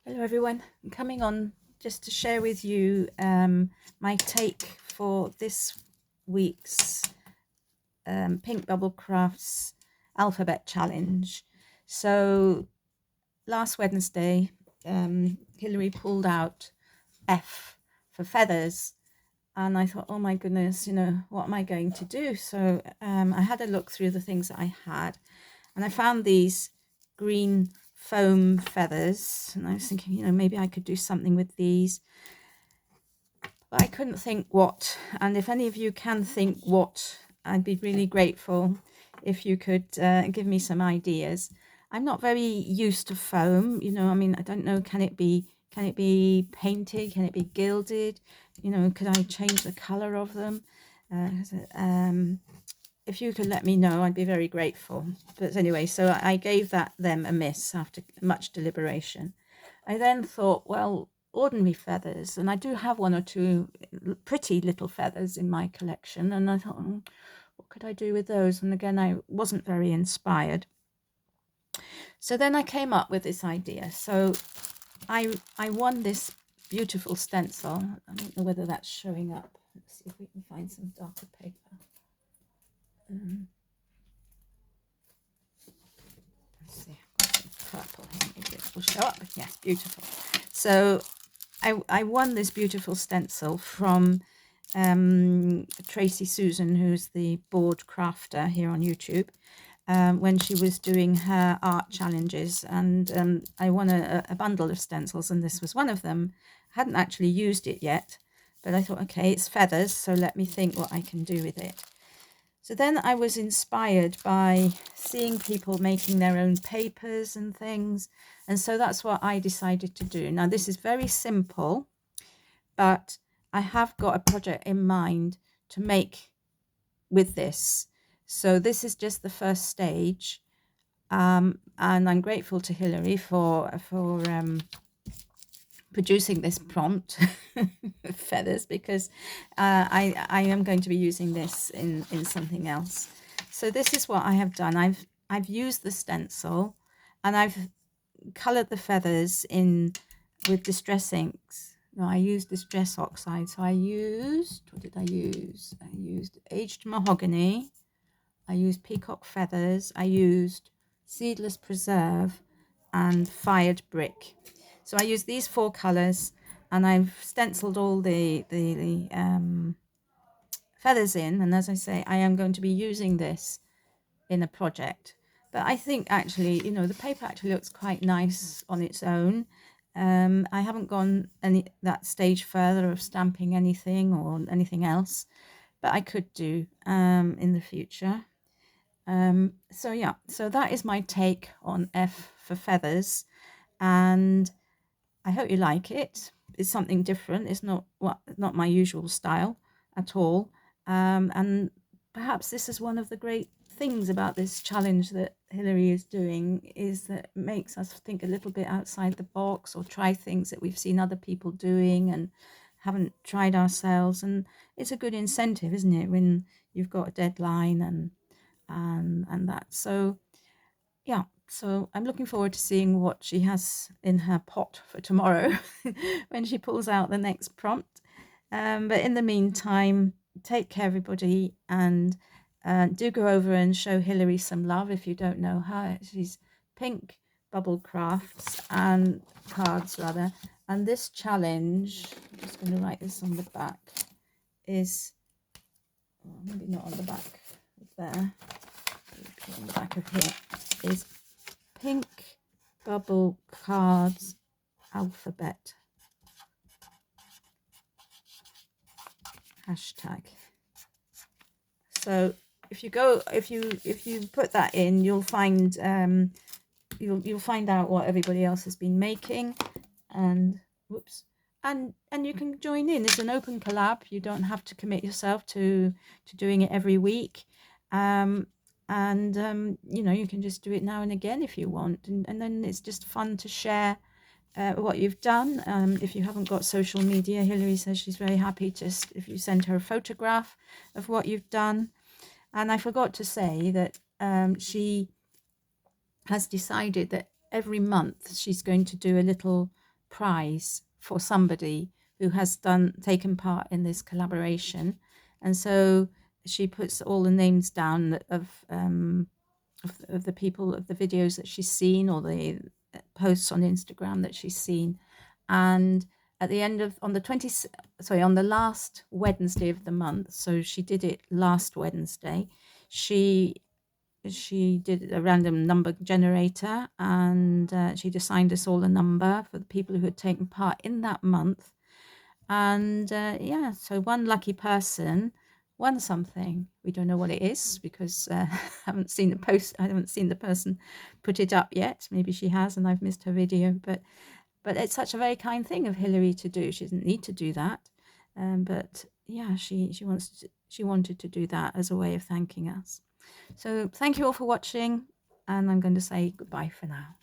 Hello everyone, I'm coming on just to share with you my take for this week's Pink Bubble Crafts Alphabet Challenge. So last Wednesday, Hilary pulled out F for feathers, and I thought, oh my goodness, what am I going to do? So I had a look through the things that I had, and I found these green foam feathers, and I was thinking, maybe I could do something with these, but I couldn't think what. And if any of you can think what, I'd be really grateful if you could give me some ideas. I'm not very used to foam, I mean, I don't know, can it be painted, can it be gilded, could I change the color of them? If you could let me know, I'd be very grateful. But anyway, so I gave them a miss after much deliberation. I then thought, well, ordinary feathers, and I do have one or two pretty little feathers in my collection, and I thought, what could I do with those? And again, I wasn't very inspired. So then I came up with this idea. So I won this beautiful stencil. I don't know whether that's showing up. Let's see if we can find some darker paper. Let's see, I've got some purple here. Maybe it will show up. Yes, beautiful. So I won this beautiful stencil from Tracy Susan, who's the board crafter here on YouTube, when she was doing her art challenges, and I won a bundle of stencils, and this was one of them. I hadn't actually used it yet, but I thought, okay, it's feathers, so let me think what I can do with it. So then I was inspired by seeing people making their own papers and things. And so that's what I decided to do. Now, this is very simple, but I have got a project in mind to make with this. So this is just the first stage. And I'm grateful to Hilary for producing this prompt feathers, because I am going to be using this in something else. So this is what I have done. I've used the stencil, and I've colored the feathers in with distress inks. No, I used distress oxide. So I used, what did I use? I used aged mahogany. I used peacock feathers. I used seedless preserve and fired brick. So I used these four colors, and I've stenciled all the feathers in. And as I say, I am going to be using this in a project. But I think actually, the paper actually looks quite nice on its own. I haven't gone that stage further of stamping anything or anything else, but I could do in the future. So yeah, so that is my take on F for feathers, and I hope you like it. It's something different. It's not my usual style at all. And perhaps this is one of the great things about this challenge that Hilary is doing, is that it makes us think a little bit outside the box, or try things that we've seen other people doing and haven't tried ourselves. And it's a good incentive, isn't it, when you've got a deadline and that. So yeah, so I'm looking forward to seeing what she has in her pot for tomorrow when she pulls out the next prompt. But in the meantime, take care, everybody, and do go over and show Hilary some love if you don't know her. She's Pink Bubble Crafts and Cards, rather. And this challenge, I'm just going to write this on the back, is, well, maybe not on the back, there, on the back of here, is Pink Bubble Cards Alphabet hashtag. So if you put that in, you'll find you'll find out what everybody else has been making, and whoops, and you can join in. It's an open collab. You don't have to commit yourself to doing it every week. You can just do it now and again if you want, and then it's just fun to share what you've done. If you haven't got social media, Hilary says she's very happy just if you send her a photograph of what you've done. And I forgot to say that she has decided that every month she's going to do a little prize for somebody who has taken part in this collaboration. And so she puts all the names down of the people, of the videos that she's seen, or the posts on Instagram that she's seen. And at the end of, on the last Wednesday of the month, so she did it last Wednesday, she did a random number generator, and she assigned us all a number for the people who had taken part in that month. And yeah, so one lucky person won something. We don't know what it is because I haven't seen the post. I haven't seen the person put it up yet. Maybe she has, and I've missed her video. But it's such a very kind thing of Hilary to do. She doesn't need to do that, but yeah, she wanted to do that as a way of thanking us. So thank you all for watching, and I'm going to say goodbye for now.